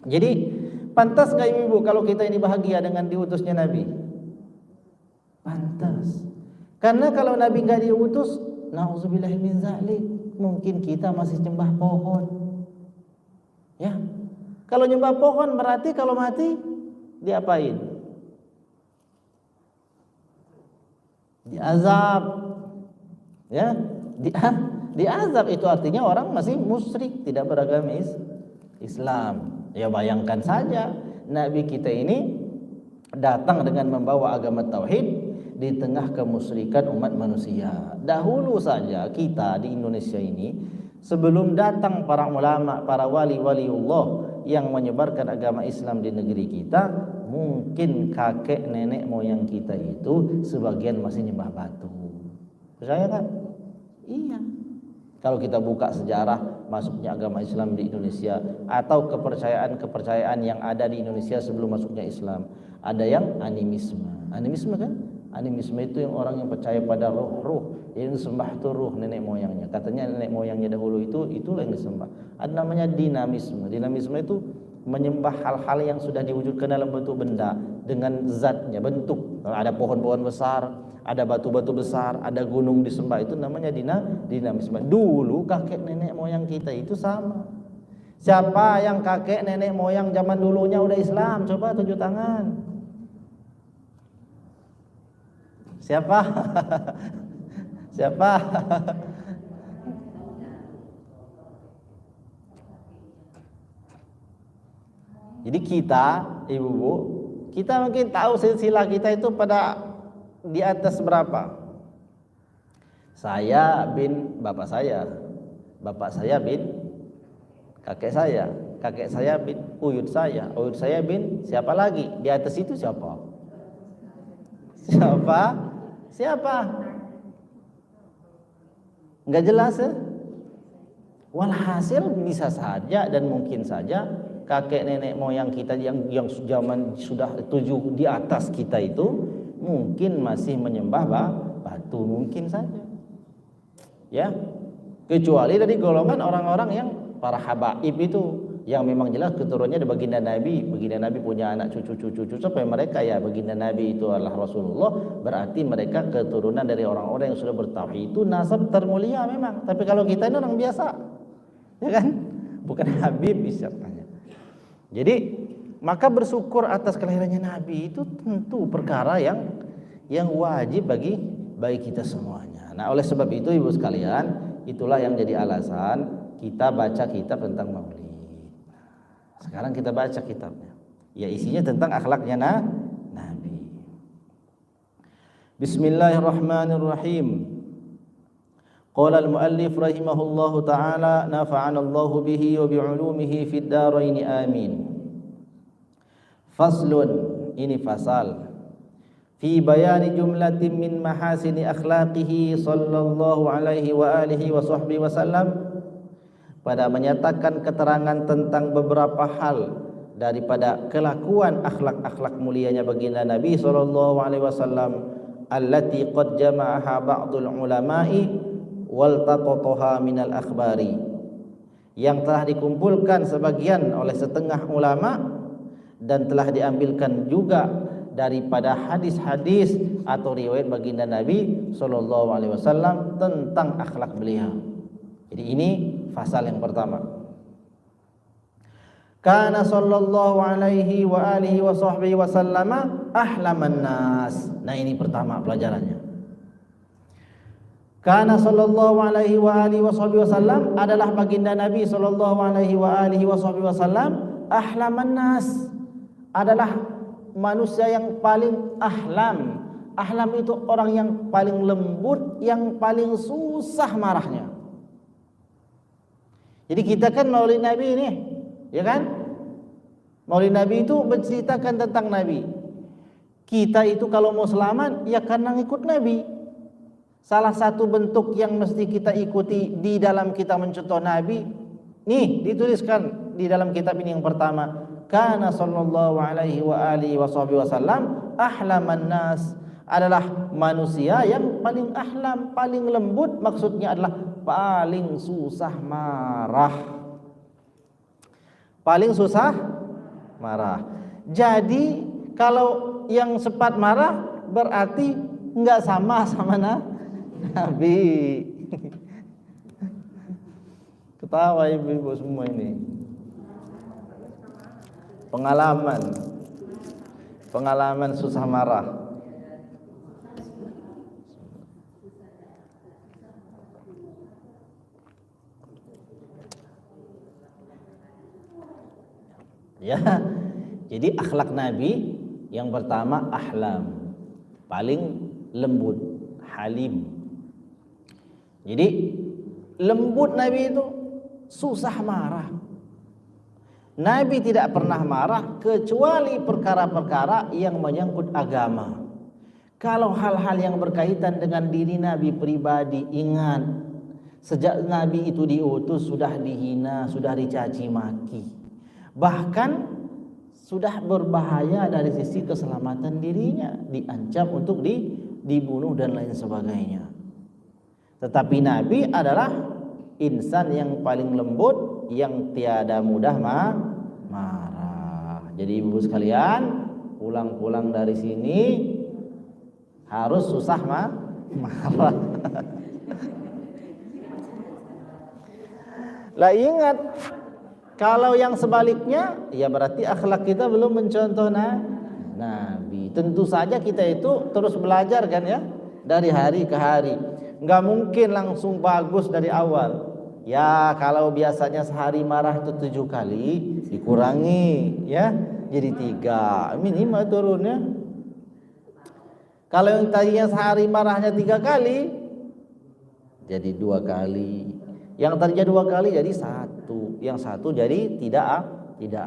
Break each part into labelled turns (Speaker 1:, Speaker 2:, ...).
Speaker 1: Jadi pantas nggak ibu kalau kita ini bahagia dengan diutusnya Nabi? Pantas. Karena kalau Nabi nggak diutus, nauzubillahi min zalik, mungkin kita masih nyembah pohon. Ya, kalau nyembah pohon berarti kalau mati diapain? Diazab. Ya, diazab itu artinya orang masih musyrik, tidak beragama Islam. Ya bayangkan saja Nabi kita ini datang dengan membawa agama tauhid di tengah kemusyrikan umat manusia. Dahulu saja kita di Indonesia ini, sebelum datang para ulama, para wali-waliullah yang menyebarkan agama Islam di negeri kita, mungkin kakek nenek moyang kita itu sebagian masih nyembah batu. Percaya kan? Iya. Kalau kita buka sejarah masuknya agama Islam di Indonesia atau kepercayaan-kepercayaan yang ada di Indonesia sebelum masuknya Islam, ada yang animisme. Animisme kan? Animisme itu yang orang yang percaya pada roh-roh, yang disembah itu roh nenek moyangnya. Katanya nenek moyangnya dahulu itulah yang disembah. Ada namanya dinamisme. Dinamisme itu menyembah hal-hal yang sudah diwujudkan dalam bentuk benda dengan zatnya, bentuk. Ada pohon-pohon besar, ada batu-batu besar, ada gunung disembah, itu namanya dinamisme. Dulu kakek nenek moyang kita itu sama. Siapa yang kakek nenek moyang zaman dulunya udah Islam? Coba tunjuk tangan. Siapa? Siapa? Jadi kita, ibu-ibu, kita mungkin tahu silsilah kita itu pada di atas berapa? Saya bin bapak saya bin kakek saya bin uyut saya bin siapa lagi? Di atas itu siapa? Siapa? Enggak jelas ya? Walhasil bisa saja dan mungkin saja kakek nenek moyang kita yang zaman sudah tujuh di atas kita itu mungkin masih menyembah batu, mungkin saja. Ya. Kecuali dari golongan orang-orang yang para habaib itu yang memang jelas keturunannya dari baginda Nabi punya anak cucu sampai mereka ya baginda Nabi itu adalah Rasulullah, berarti mereka keturunan dari orang-orang yang sudah bertauhid, itu nasab termulia memang. Tapi kalau kita ini orang biasa, ya kan, bukan habib misalnya. Jadi maka bersyukur atas kelahirannya Nabi itu tentu perkara yang wajib bagi kita semuanya. Nah oleh sebab itu ibu sekalian, itulah yang jadi alasan kita baca kitab tentang maulid. Sekarang kita baca kitabnya. Ya isinya tentang akhlaknya Nabi. Bismillahirrahmanirrahim. Qala al-muallif rahimahullahu ta'ala nafa'ana Allahu bihi wa bi'ulumihi fid dharain amin. Faslun, ini fasal. Fi bayani jumlatin min mahasini akhlaqihi sallallahu alaihi wa alihi wa sahbihi wasallam, pada menyatakan keterangan tentang beberapa hal daripada kelakuan akhlak-akhlak mulianya baginda Nabi sallallahu alaihi wasallam, allati qad jama'aha ba'dul ulama'i wal taqataha minal akhbari, yang telah dikumpulkan sebagian oleh setengah ulama dan telah diambilkan juga daripada hadis-hadis atau riwayat baginda Nabi sallallahu alaihi wasallam tentang akhlak beliau. Jadi ini fasal yang pertama. Kana sallallahu alaihi wa alihi wa sahbihi wasallama ahlaman nas. Nah ini pertama pelajarannya. Kana sallallahu alaihi wa alihi wa sahbihi wasallam adalah baginda Nabi sallallahu alaihi wa alihi wa sahbihi wasallam ahlaman nas, adalah manusia yang paling ahlam. Ahlam itu orang yang paling lembut, yang paling susah marahnya. Jadi kita kan maulid Nabi ini, ya kan? Maulid Nabi itu menceritakan tentang Nabi. Kita itu kalau mau selamat, ya karena ngikut Nabi. Salah satu bentuk yang mesti kita ikuti di dalam kita mencontoh Nabi, nih dituliskan di dalam kitab ini yang pertama. Kana sallallahu alaihi wa alihi wa sahbihi wasallam ahlaman nas, adalah manusia yang paling ahlam, paling lembut, maksudnya adalah paling susah marah. Paling susah marah. Jadi kalau yang cepat marah berarti enggak sama Nabi. Ketawa ibu-ibu semua ini. Pengalaman susah marah. Ya, jadi akhlak Nabi yang pertama ahlam, paling lembut, halim. Jadi lembut Nabi itu susah marah. Nabi tidak pernah marah kecuali perkara-perkara yang menyangkut agama. Kalau hal-hal yang berkaitan dengan diri Nabi pribadi, ingat, sejak Nabi itu diutus sudah dihina, sudah dicaci maki. Bahkan sudah berbahaya dari sisi keselamatan dirinya, diancam untuk dibunuh dan lain sebagainya. Tetapi Nabi adalah insan yang paling lembut, yang tiada mudah marah. Jadi ibu sekalian, pulang-pulang dari sini harus susah marah. Lah ingat, kalau yang sebaliknya, ya berarti akhlak kita belum mencontoh Nabi. Tentu saja kita itu terus belajar kan ya, dari hari ke hari. Nggak mungkin langsung bagus dari awal. Ya kalau biasanya sehari marah itu 7 kali, dikurangi ya jadi 3, minimal turunnya. Kalau yang tadinya sehari marahnya 3 kali, jadi 2 kali. Yang tadinya 2 kali jadi 1. Yang 1 jadi tidak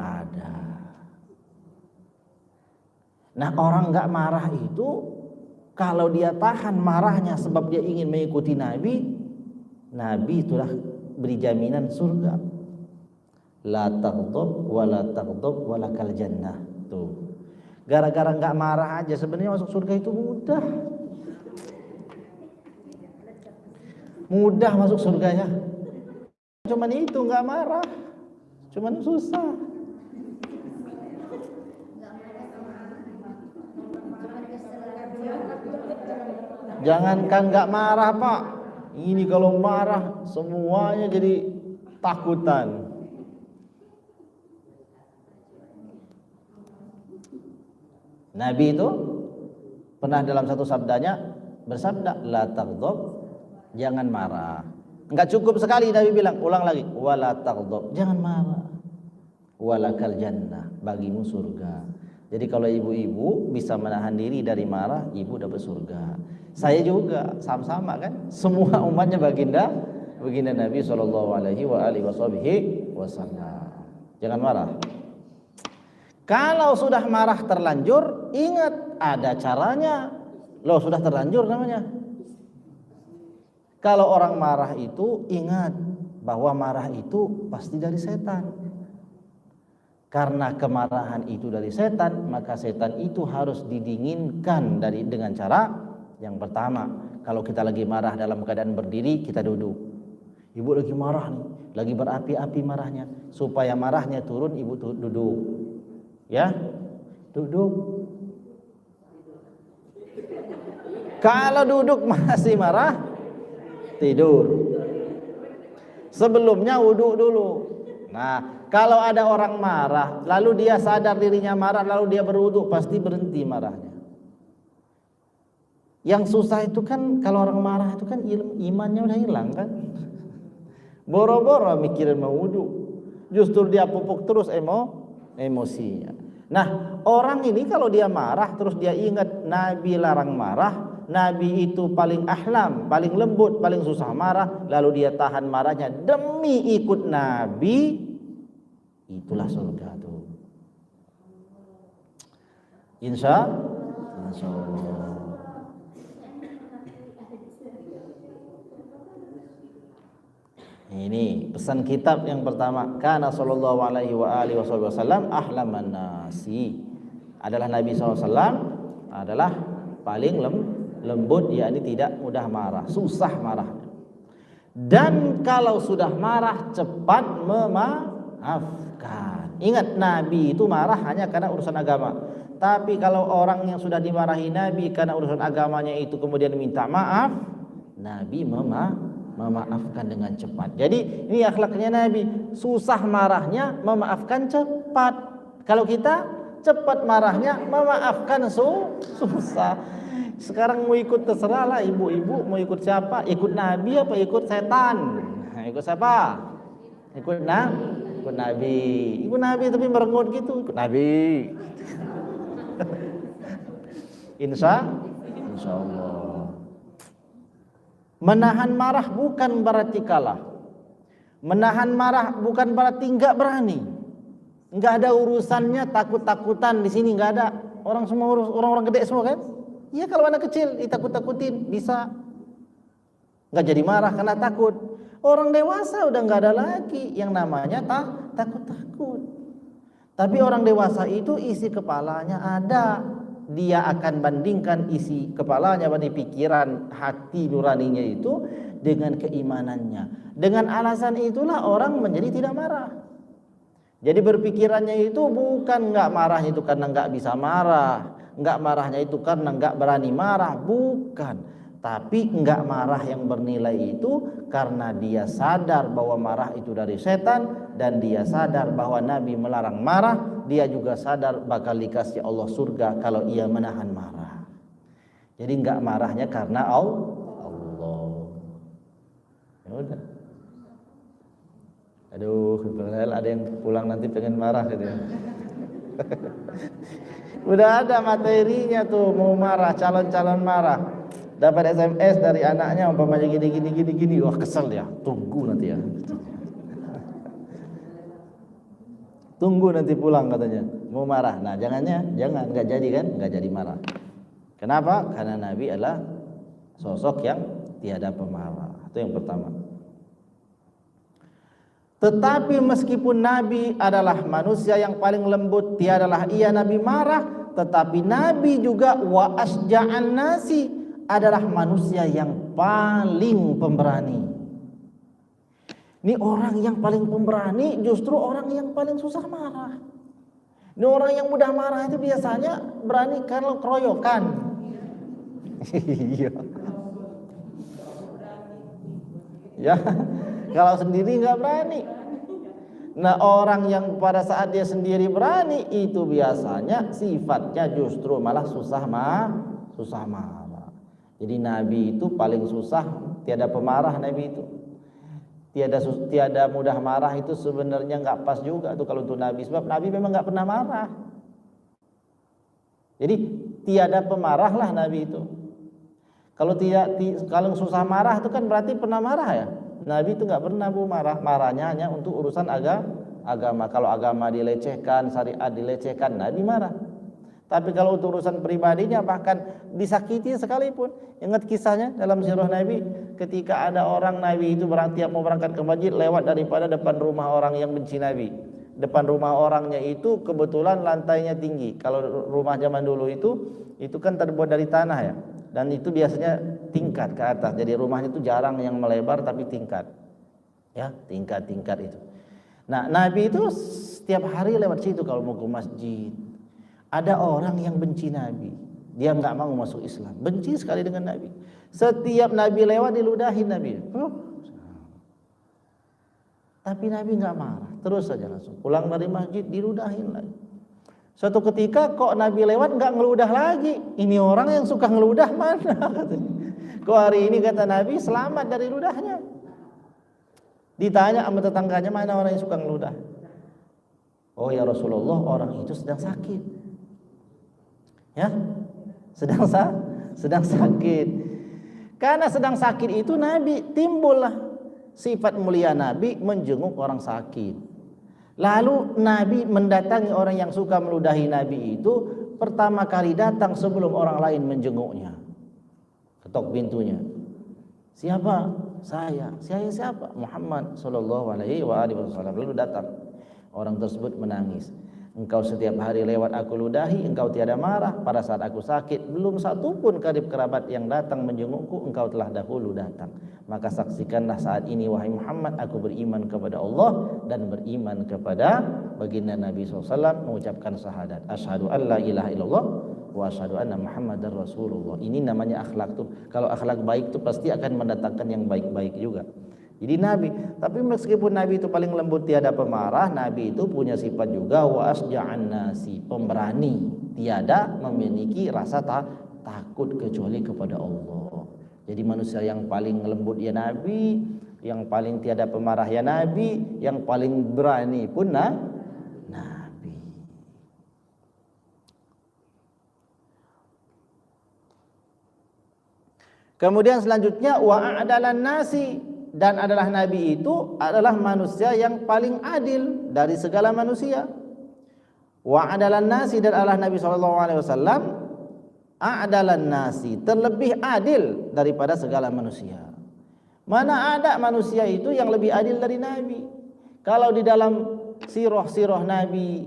Speaker 1: ada. Nah orang nggak marah itu, kalau dia tahan marahnya sebab dia ingin mengikuti Nabi itulah beri jaminan surga. La taghdab wa la taghdab wa lakal jannah. Tuh. Gara-gara nggak marah aja sebenarnya masuk surga itu mudah. Mudah masuk surganya. Cuman itu nggak marah. Cuman susah. Jangankan nggak marah Pak, ini kalau marah semuanya jadi takutan. Nabi itu pernah dalam satu sabdanya bersabda, la taghdab, jangan marah. Enggak cukup sekali Nabi bilang, ulang lagi, wala taghdab, jangan marah. Walakal jannah, bagimu surga. Jadi kalau ibu-ibu bisa menahan diri dari marah, ibu dapat surga. Saya juga sama-sama kan, semua umatnya baginda Nabi SAW. Jangan marah. Kalau sudah marah terlanjur, ingat ada caranya. Loh sudah terlanjur namanya. Kalau orang marah itu ingat bahwa marah itu pasti dari setan. Karena kemarahan itu dari setan, maka setan itu harus didinginkan dengan cara yang pertama. Kalau kita lagi marah dalam keadaan berdiri, kita duduk. Ibu lagi marah nih, lagi berapi-api marahnya. Supaya marahnya turun, ibu duduk. Ya, duduk. Kalau duduk masih marah, tidur. Sebelumnya wudhu dulu. Nah, kalau ada orang marah, lalu dia sadar dirinya marah, lalu dia berwudhu, pasti berhenti marahnya. Yang susah itu kan kalau orang marah itu kan imannya udah hilang kan. Boro-boro mikirin mau wudhu, justru dia pupuk terus emosinya. Nah, orang ini kalau dia marah terus dia ingat Nabi larang marah, Nabi itu paling ahlam, paling lembut, paling susah marah, lalu dia tahan marahnya demi ikut Nabi, itulah surga tuh. Insya Allah. Ini pesan kitab yang pertama, kana sallallahu alaihi wa alihi wasallam ahlaman nasi. Adalah Nabi SAW adalah paling lembut, yakni tidak mudah marah, susah marah. Dan kalau sudah marah cepat memaafkan. Ingat, Nabi itu marah hanya karena urusan agama. Tapi kalau orang yang sudah dimarahi Nabi karena urusan agamanya itu kemudian minta maaf, Nabi memaafkan dengan cepat. Jadi ini akhlaknya Nabi, susah marahnya, memaafkan cepat. Kalau kita cepat marahnya, memaafkan susah. Sekarang mau ikut terserah lah, ibu-ibu mau ikut siapa? Ikut Nabi apa ikut setan? Nah, ikut siapa? Ikut Nabi. Ikut Nabi tapi merengut gitu, ikut Nabi. Insya Allah. Menahan marah bukan berarti kalah. Menahan marah bukan berarti enggak berani. Enggak ada urusannya takut-takutan di sini, enggak ada. Orang semua orang-orang gede semua kan? Iya, kalau anak kecil ditakut-takutin bisa. Enggak jadi marah karena takut. Orang dewasa udah enggak ada lagi yang namanya takut-takut. Tapi orang dewasa itu isi kepalanya ada. Dia akan bandingkan isi kepalanya, banding pikiran, hati nuraninya itu dengan keimanannya. Dengan alasan itulah orang menjadi tidak marah. Jadi berpikirannya itu bukan enggak marahnya itu karena enggak bisa marah, enggak marahnya itu karena enggak berani marah, bukan. Tapi enggak marah yang bernilai itu karena dia sadar bahwa marah itu dari setan, dan dia sadar bahwa Nabi melarang marah. Dia juga sadar bakal dikasih Allah surga kalau ia menahan marah. Jadi enggak marahnya karena Allah. Ya udah. Aduh, ada yang pulang nanti pengen marah gitu ya. Udah ada materinya tuh, mau marah, calon-calon marah. Dapat SMS dari anaknya umpamanya gini. Wah, kesel ya. Tunggu nanti ya. Tunggu nanti pulang katanya. Mau marah. Nah, jangan enggak jadi kan? Enggak jadi marah. Kenapa? Karena Nabi adalah sosok yang tiada pemarah. Itu yang pertama. Tetapi meskipun Nabi adalah manusia yang paling lembut, tiadalah ia Nabi marah, tetapi Nabi juga wa asja'an nasi, adalah manusia yang paling pemberani. Ini orang yang paling pemberani justru orang yang paling susah marah. Ini orang yang mudah marah itu biasanya berani kalau keroyokan. Iya. Ya, kalau sendiri nggak berani. Nah, orang yang pada saat dia sendiri berani itu biasanya sifatnya justru malah susah marah. Jadi Nabi itu paling susah, tiada pemarah Nabi itu. Tiada mudah marah itu sebenarnya nggak pas juga tuh kalau untuk Nabi, sebab Nabi memang nggak pernah marah. Jadi tiada pemarah lah Nabi itu. Kalau susah marah itu kan berarti pernah marah ya. Nabi itu nggak pernah marah. Marahnya hanya untuk urusan agama. Kalau agama dilecehkan, syariat dilecehkan, Nabi marah. Tapi kalau untuk urusan pribadinya bahkan disakiti sekalipun. Ingat kisahnya dalam sirah Nabi, ketika ada orang Nabi itu tiap mau berangkat ke masjid lewat daripada depan rumah orang yang benci Nabi. Depan rumah orangnya itu kebetulan lantainya tinggi. Kalau rumah zaman dulu itu kan terbuat dari tanah ya. Dan itu biasanya tingkat ke atas. Jadi rumahnya itu jarang yang melebar tapi tingkat. Ya, tingkat-tingkat itu. Nah, Nabi itu setiap hari lewat situ kalau mau ke masjid. Ada orang yang benci Nabi, dia nggak mau masuk Islam, benci sekali dengan Nabi. Setiap Nabi lewat diludahin Nabi. Tapi Nabi nggak marah, terus saja langsung pulang dari masjid diludahin lagi. Suatu ketika kok Nabi lewat nggak ngeludah lagi. Ini orang yang suka ngeludah mana? Kok hari ini kata Nabi selamat dari ludahnya. Ditanya sama tetangganya, mana orang yang suka ngeludah? Oh ya Rasulullah, orang itu sedang sakit. Ya, sedang sakit. Karena sedang sakit itu Nabi timbullah sifat mulia Nabi menjenguk orang sakit. Lalu Nabi mendatangi orang yang suka meludahi Nabi itu, pertama kali datang sebelum orang lain menjenguknya. Ketok pintunya. Siapa? Saya siapa? Muhammad sallallahu alaihi wasallam. Lalu datang. Orang tersebut menangis. Engkau setiap hari lewat aku ludahi, engkau tiada marah pada saat aku sakit. Belum satu pun karib kerabat yang datang menjengukku, engkau telah dahulu datang. Maka saksikanlah saat ini wahai Muhammad, aku beriman kepada Allah dan beriman kepada baginda Nabi SAW, mengucapkan syahadat asyhadu an la ilaha illallah wa asyhadu anna Muhammadar Rasulullah. Ini namanya akhlak tuh. Kalau akhlak baik tuh pasti akan mendatangkan yang baik-baik juga. Jadi Nabi, tapi meskipun Nabi itu paling lembut tiada pemarah, Nabi itu punya sifat juga wa asja'an nasi, pemberani, tiada memiliki rasa takut kecuali kepada Allah. Jadi manusia yang paling lembut ya Nabi, yang paling tiada pemarah ya Nabi, yang paling berani pun Nabi. Kemudian selanjutnya wa a'dalan nasi, dan adalah Nabi itu adalah manusia yang paling adil dari segala manusia. Wa adalan nasi, dan adalah Nabi SAW a'dalan nasi, terlebih adil daripada segala manusia. Mana ada manusia itu yang lebih adil dari Nabi? Kalau di dalam sirah Nabi,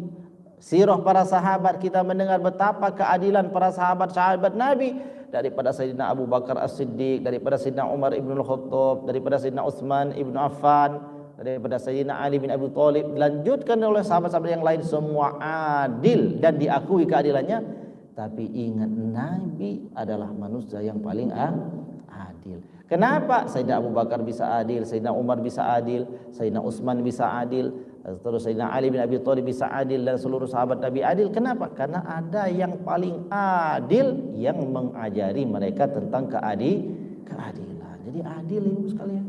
Speaker 1: sirah para sahabat, kita mendengar betapa keadilan para sahabat Nabi, daripada Sayyidina Abu Bakar As-Siddiq, daripada Sayyidina Umar Ibn Al-Khattab, daripada Sayyidina Utsman Ibn Affan, daripada Sayyidina Ali bin Abi Thalib, dilanjutkan oleh sahabat-sahabat yang lain, semua adil dan diakui keadilannya. Tapi ingat, Nabi adalah manusia yang paling adil. Kenapa Sayyidina Abu Bakar bisa adil, Sayyidina Umar bisa adil, Sayyidina Utsman bisa adil, terus Sayyidina Ali bin Abi Thalib bisa adil, dan seluruh sahabat Nabi adil? Kenapa? Karena ada yang paling adil yang mengajari mereka tentang keadilan. Jadi adil ibu sekalian.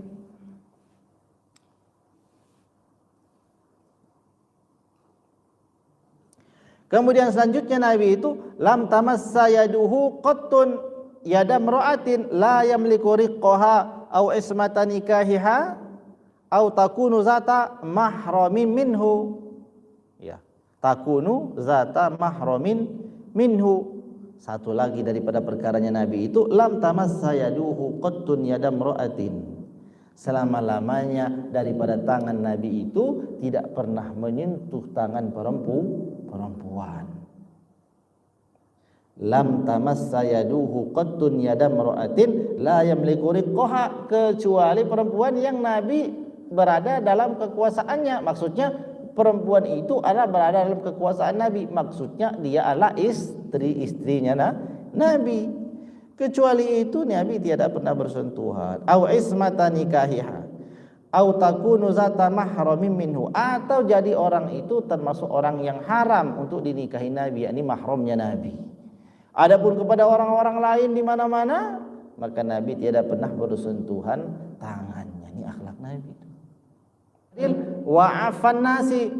Speaker 1: Kemudian selanjutnya Nabi itu lam tamassa yaduhu qattun yada mra'atin la yamliku riqqaha aw ismata nikahiha aw takunu zata mahramin minhu. Ya, takunu zata mahramin minhu. Satu lagi daripada perkaranya Nabi itu lam tamassa yaduhu qattun yada mra'atin. Selama-lamanya daripada tangan Nabi itu tidak pernah menyentuh tangan perempuan. Lam tamassa yaduhu qattun yada mra'atin la yamliku riqqaha, kecuali perempuan yang Nabi berada dalam kekuasaannya. Maksudnya perempuan itu adalah berada dalam kekuasaan Nabi. Maksudnya dia adalah istrinya Nabi. Kecuali itu Nabi tiada pernah bersentuhan. Au ismata nikahiha au takunu zata mahramin minhu, atau jadi orang itu termasuk orang yang haram untuk dinikahi Nabi, yakni mahramnya Nabi. Adapun kepada orang-orang lain di mana-mana, maka Nabi tiada pernah bersentuhan tangannya. Ini akhlak Nabi itu. Wa afan nasi,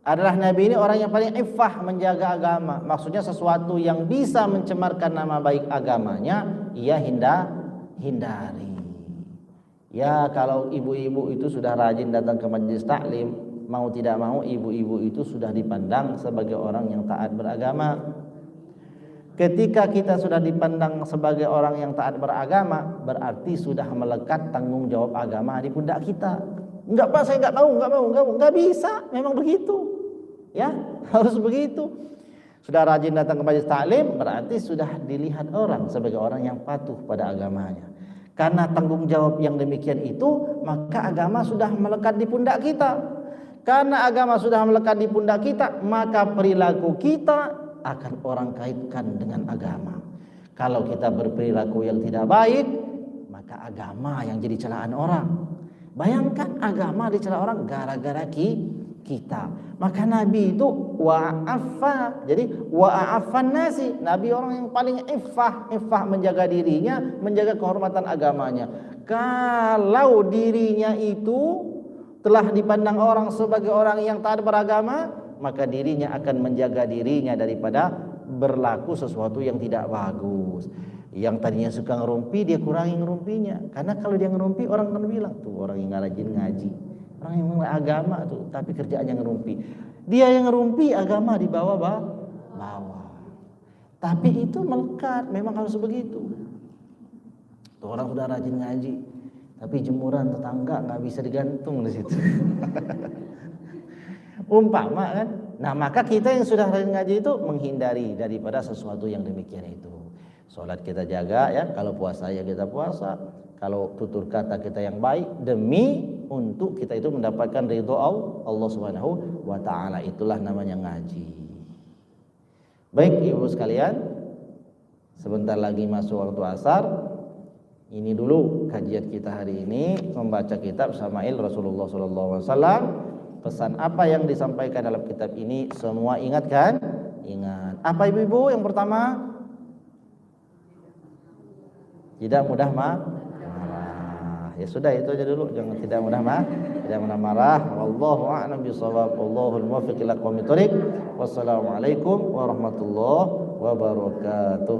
Speaker 1: adalah Nabi ini orang yang paling iffah, menjaga agama. Maksudnya sesuatu yang bisa mencemarkan nama baik agamanya, ia hindari. Ya, kalau ibu-ibu itu sudah rajin datang ke majelis taklim, mau tidak mau ibu-ibu itu sudah dipandang sebagai orang yang taat beragama. Ketika kita sudah dipandang sebagai orang yang taat beragama, berarti sudah melekat tanggung jawab agama di pundak kita. Enggak Pak, saya enggak mau, enggak bisa, memang begitu. Ya, harus begitu. Sudah rajin datang ke majelis taklim, berarti sudah dilihat orang sebagai orang yang patuh pada agamanya. Karena tanggung jawab yang demikian itu, maka agama sudah melekat di pundak kita. Karena agama sudah melekat di pundak kita, maka perilaku kita akan orang kaitkan dengan agama. Kalau kita berperilaku yang tidak baik, maka agama yang jadi celaan orang. Bayangkan agama dicela orang gara-gara kita. Maka Nabi itu wa'affa. Jadi wa'affan nasi, Nabi orang yang paling iffah menjaga dirinya, menjaga kehormatan agamanya. Kalau dirinya itu telah dipandang orang sebagai orang yang taat beragama, maka dirinya akan menjaga dirinya daripada berlaku sesuatu yang tidak bagus. Yang tadinya suka ngerumpi, dia kurangi ngerumpinya. Karena kalau dia ngerumpi, orang akan bilang, tuh orang yang rajin ngaji, orang yang agama tuh, tapi kerjaannya ngerumpi. Dia yang ngerumpi, agama di bawah. Tapi itu melekat, memang harus begitu. Tuh orang sudah rajin ngaji, tapi jemuran tetangga nggak bisa digantung di situ. Umpama kan, Nah, maka kita yang sudah rajin ngaji itu menghindari daripada sesuatu yang demikian itu. Salat kita jaga ya, kalau puasa ya kita puasa, kalau tutur kata kita yang baik demi untuk kita itu mendapatkan ridho Allah Subhanahu wa taala. Itulah namanya ngaji. Baik Ibu sekalian, sebentar lagi masuk waktu asar. Ini dulu kajian kita hari ini, membaca kitab Syama'il Rasulullah SAW. Pesan apa yang disampaikan dalam kitab ini semua ingat kan? Ingat. Apa ibu-ibu yang pertama? Tidak mudah marah. Ya sudah, itu aja dulu. Jangan tidak mudah marah. Wallahu a'lam bishawab. Wallahul muwaffiq ila aqwamit thoriq. Wassalamualaikum warahmatullahi wabarakatuh.